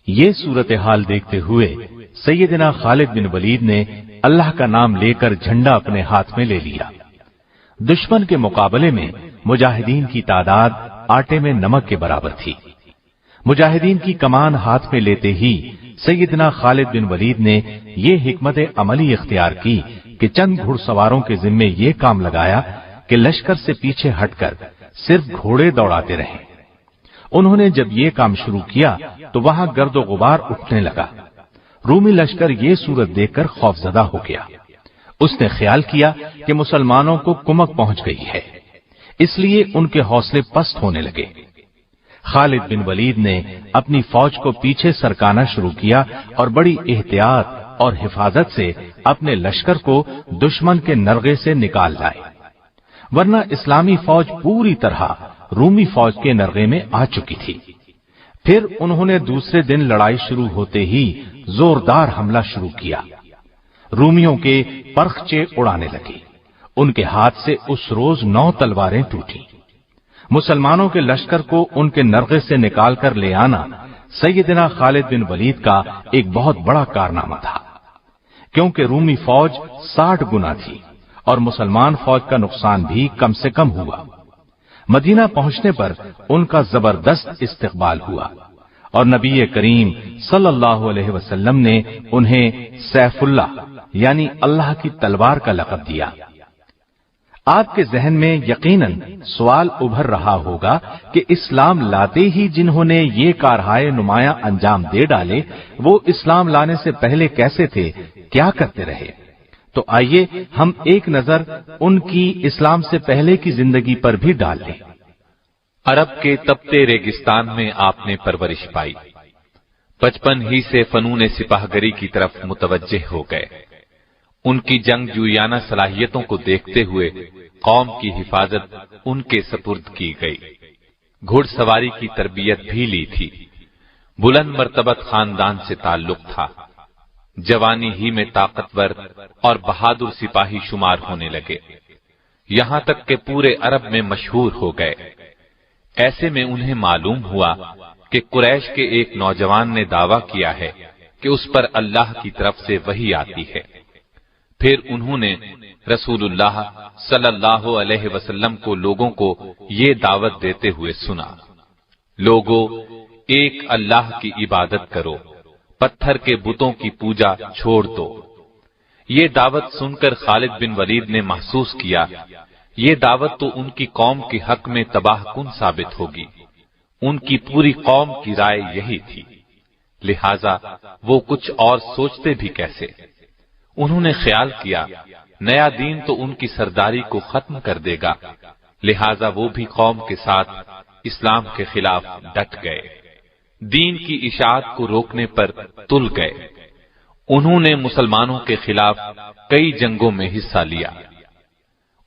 یہ صورتحال دیکھتے ہوئے سیدنا خالد بن ولید نے اللہ کا نام لے کر جھنڈا اپنے ہاتھ میں لے لیا۔ دشمن کے مقابلے میں مجاہدین کی تعداد آٹے میں نمک کے برابر تھی۔ مجاہدین کی کمان ہاتھ میں لیتے ہی سیدنا خالد بن ولید نے یہ حکمت عملی اختیار کی کہ چند گھڑ سواروں کے ذمے یہ کام لگایا کہ لشکر سے پیچھے ہٹ کر صرف گھوڑے دوڑاتے رہیں۔ انہوں نے جب یہ کام شروع کیا تو وہاں گرد و غبار اٹھنے لگا۔ رومی لشکر یہ صورت دیکھ کر خوفزدہ ہو گیا۔ اس نے خیال کیا کہ مسلمانوں کو کمک پہنچ گئی ہے، اس لیے ان کے حوصلے پست ہونے لگے۔ خالد بن ولید نے اپنی فوج کو پیچھے سرکانا شروع کیا اور بڑی احتیاط اور حفاظت سے اپنے لشکر کو دشمن کے نرغے سے نکال لائے، ورنہ اسلامی فوج پوری طرح رومی فوج کے نرغے میں آ چکی تھی۔ پھر انہوں نے دوسرے دن لڑائی شروع ہوتے ہی زوردار حملہ شروع کیا۔ رومیوں کے پرخچے اڑانے لگے۔ ان کے ہاتھ سے اس روز 9 تلواریں ٹوٹی۔ مسلمانوں کے لشکر کو ان کے نرغے سے نکال کر لے آنا سیدنا خالد بن ولید کا ایک بہت بڑا کارنامہ تھا، کیونکہ رومی فوج 60 گنا تھی اور مسلمان فوج کا نقصان بھی کم سے کم ہوا۔ مدینہ پہنچنے پر ان کا زبردست استقبال ہوا اور نبی کریم صلی اللہ علیہ وسلم نے انہیں سیف اللہ یعنی اللہ کی تلوار کا لقب دیا۔ آپ کے ذہن میں یقیناً سوال ابھر رہا ہوگا کہ اسلام لاتے ہی جنہوں نے یہ کارہائے نمایاں انجام دے ڈالے وہ اسلام لانے سے پہلے کیسے تھے، کیا کرتے رہے؟ تو آئیے ہم ایک نظر ان کی اسلام سے پہلے کی زندگی پر بھی ڈال لیں۔ عرب کے تپتے ریگستان میں آپ نے پرورش پائی، بچپن ہی سے فنون سپاہ گری کی طرف متوجہ ہو گئے۔ ان کی جنگ جویانہ صلاحیتوں کو دیکھتے ہوئے قوم کی حفاظت ان کے سپرد کی گئی۔ گھڑ سواری کی تربیت بھی لی تھی، بلند مرتبت خاندان سے تعلق تھا، جوانی ہی میں طاقتور اور بہادر سپاہی شمار ہونے لگے، یہاں تک کہ پورے عرب میں مشہور ہو گئے۔ ایسے میں انہیں معلوم ہوا کہ قریش کے ایک نوجوان نے دعویٰ کیا ہے کہ اس پر اللہ کی طرف سے وحی آتی ہے۔ پھر انہوں نے رسول اللہ صلی اللہ علیہ وسلم کو لوگوں کو یہ دعوت دیتے ہوئے سنا، لوگو ایک اللہ کی عبادت کرو، پتھر کے بتوں کی پوجا چھوڑ دو۔ یہ دعوت سن کر خالد بن ولید نے محسوس کیا یہ دعوت تو ان کی قوم کے حق میں تباہ کن ثابت ہوگی۔ ان کی پوری قوم کی رائے یہی تھی، لہذا وہ کچھ اور سوچتے بھی کیسے۔ انہوں نے خیال کیا نیا دین تو ان کی سرداری کو ختم کر دے گا، لہذا وہ بھی قوم کے ساتھ اسلام کے خلاف ڈٹ گئے، دین کی اشاعت کو روکنے پر تل گئے۔ انہوں نے مسلمانوں کے خلاف کئی جنگوں میں حصہ لیا،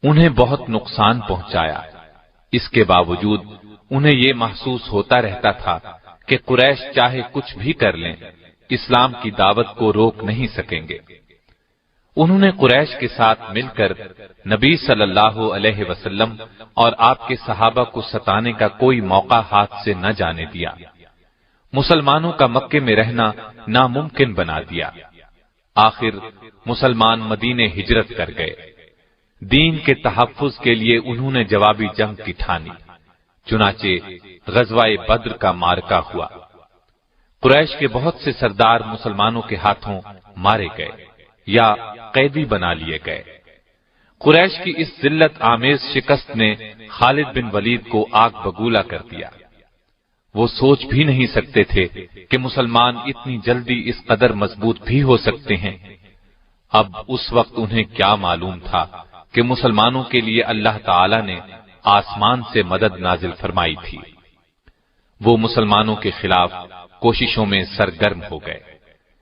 انہیں بہت نقصان پہنچایا۔ اس کے باوجود انہیں یہ محسوس ہوتا رہتا تھا کہ قریش چاہے کچھ بھی کر لیں، اسلام کی دعوت کو روک نہیں سکیں گے۔ انہوں نے قریش کے ساتھ مل کر نبی صلی اللہ علیہ وسلم اور آپ کے صحابہ کو ستانے کا کوئی موقع ہاتھ سے نہ جانے دیا، مسلمانوں کا مکے میں رہنا ناممکن بنا دیا۔ آخر مسلمان مدینے ہجرت کر گئے۔ دین کے تحفظ کے لیے انہوں نے جوابی جنگ کی ٹھانی، چنانچہ غزوہ بدر کا معرکہ ہوا۔ قریش کے بہت سے سردار مسلمانوں کے ہاتھوں مارے گئے یا قیدی بنا لیے گئے۔ قریش کی اس ذلت آمیز شکست نے خالد بن ولید کو آگ بگولا کر دیا۔ وہ سوچ بھی نہیں سکتے تھے کہ مسلمان اتنی جلدی اس قدر مضبوط بھی ہو سکتے ہیں۔ اب اس وقت انہیں کیا معلوم تھا کہ مسلمانوں کے لیے اللہ تعالی نے آسمان سے مدد نازل فرمائی تھی۔ وہ مسلمانوں کے خلاف کوششوں میں سرگرم ہو گئے۔